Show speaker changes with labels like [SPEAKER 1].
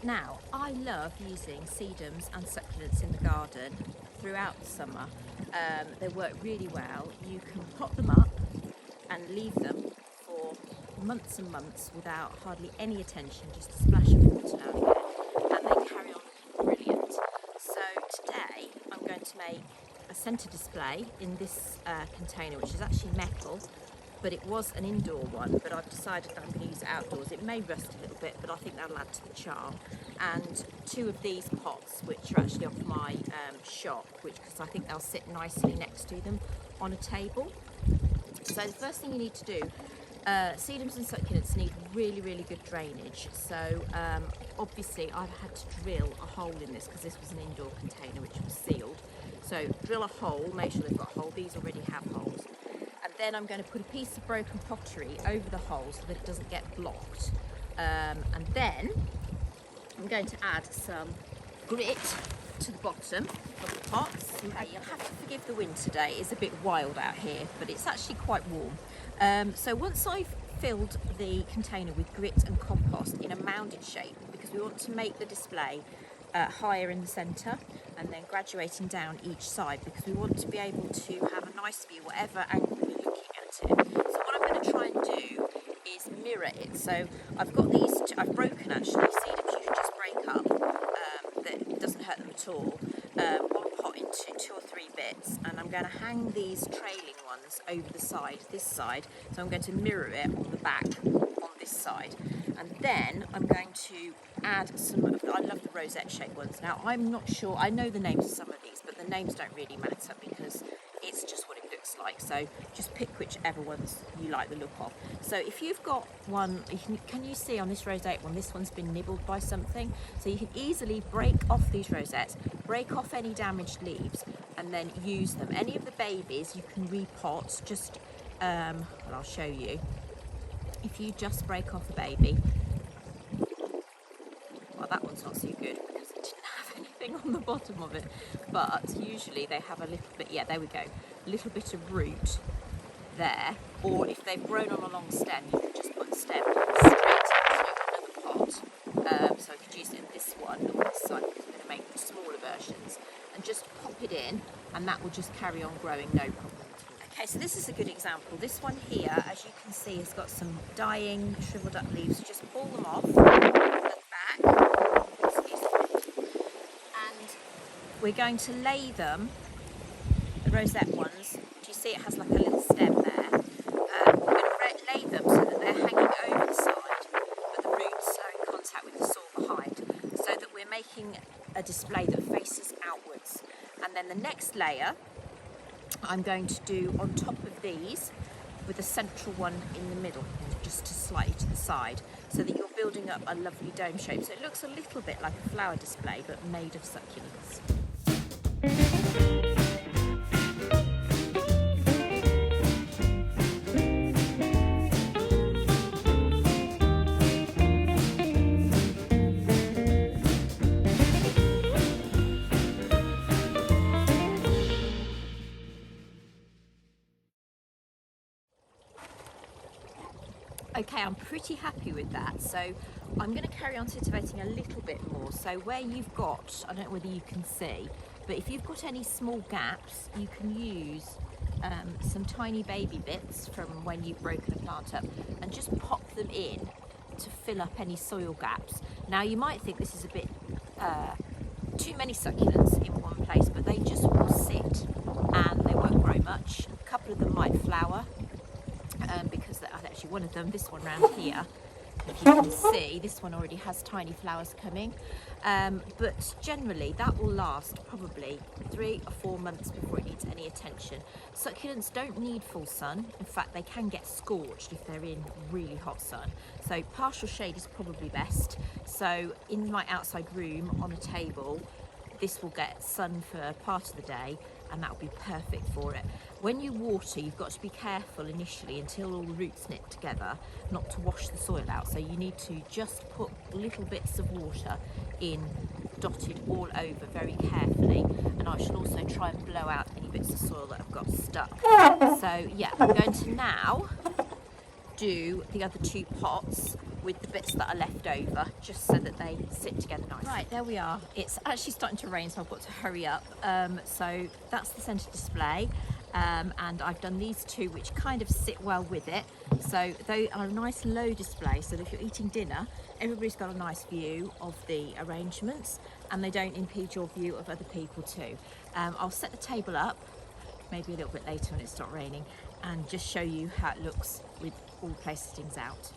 [SPEAKER 1] Now, I love using sedums and succulents in the garden throughout the summer. They work really well. You can pot them up and leave them for months and months without hardly any attention, just a splash of water now and again, and they carry on looking brilliant. So today I'm going to make a centre display in this container, which is actually metal, but it was an indoor one, but I've decided that I'm going to use it outdoors. It may rust a little bit, but I think that'll add to the charm. And 2 of these pots, which are actually off my shop, because I think they'll sit nicely next to them on a table. So the first thing you need to do, sedums and succulents need really, really good drainage. So obviously I've had to drill a hole in this because this was an indoor container which was sealed. So drill a hole, make sure they've got a hole. These already have holes. And then I'm going to put a piece of broken pottery over the hole so that it doesn't get blocked. And then I'm going to add some grit to the bottom of the pots. You'll have to forgive the wind today. It's a bit wild out here, but it's actually quite warm. So once I've filled the container with grit and compost in a mounded shape, because we want to make the display higher in the centre and then graduating down each side, because we want to be able to have a nice view whatever angle you're looking at it. So what I'm going to try and do is mirror it. So I've got these two, I've broken actually, sedums you can just break up, that doesn't hurt them at all. One pot into 2 or 3 bits, and I'm going to hang these trailing ones over the side, this side, so I'm going to mirror it on the back on this side. And then I'm going to add some of, I love the rosette shaped ones. Now I'm not sure, I know the names of some of these, but the names don't really matter because it's just what it looks like. So just pick whichever ones you like the look of. So if you've got one, can you see on this rosette one, this one's been nibbled by something? So you can easily break off these rosettes, break off any damaged leaves, and then use them. Any of the babies you can repot, just, well, I'll show you. If you just break off a baby, well, that one's not so good because it didn't have anything on the bottom of it, but usually they have a little bit, yeah, there we go, a little bit of root there, or if they've grown on a long stem, you can just put the stem straight into another pot. So I could use it in this one or this side because I'm going to make the smaller versions, and just pop it in, and that will just carry on growing, no problem. Okay, so this is a good example. This one here, as you can see, has got some dying, shriveled up leaves. Just pull them off at the back. Excuse me. And we're going to lay them, the rosette ones. Do you see it has like a little stem there? We're going to lay them so that they're hanging over the side, but the roots are in contact with the soil behind, so that we're making a display that faces outwards. And then the next layer I'm going to do on top of these with a central one in the middle, just to slightly to the side, so that you're building up a lovely dome shape. So it looks a little bit like a flower display, but made of succulents. Okay, I'm pretty happy with that, so I'm going to carry on titivating a little bit more. So where you've got, I don't know whether you can see, but if you've got any small gaps, you can use some tiny baby bits from when you've broken a plant up and just pop them in to fill up any soil gaps. Now you might think this is a bit too many succulents in one place, but they just will sit and they won't grow much. A couple of them might flower. Because actually one of them, this one round here, if you can see, this one already has tiny flowers coming, but generally that will last probably 3 or 4 months before it needs any attention. Succulents don't need full sun. In fact, they can get scorched if they're in really hot sun, so partial shade is probably best. So in my outside room on a table, this will get sun for part of the day, and that will be perfect for it. When you water, you've got to be careful initially until all the roots knit together not to wash the soil out. So you need to just put little bits of water in, dotted all over very carefully. And I shall also try and blow out any bits of soil that have got stuck. So yeah, I'm going to now do the other 2 pots with the bits that are left over, just so that they sit together nicely. Right, there we are. It's actually starting to rain, so I've got to hurry up. So that's the centre display, and I've done these two which kind of sit well with it. So they are a nice low display, so that if you're eating dinner, everybody's got a nice view of the arrangements, and they don't impede your view of other people too. I'll set the table up maybe a little bit later when it stops raining, and just show you how it looks with all the place sittings out.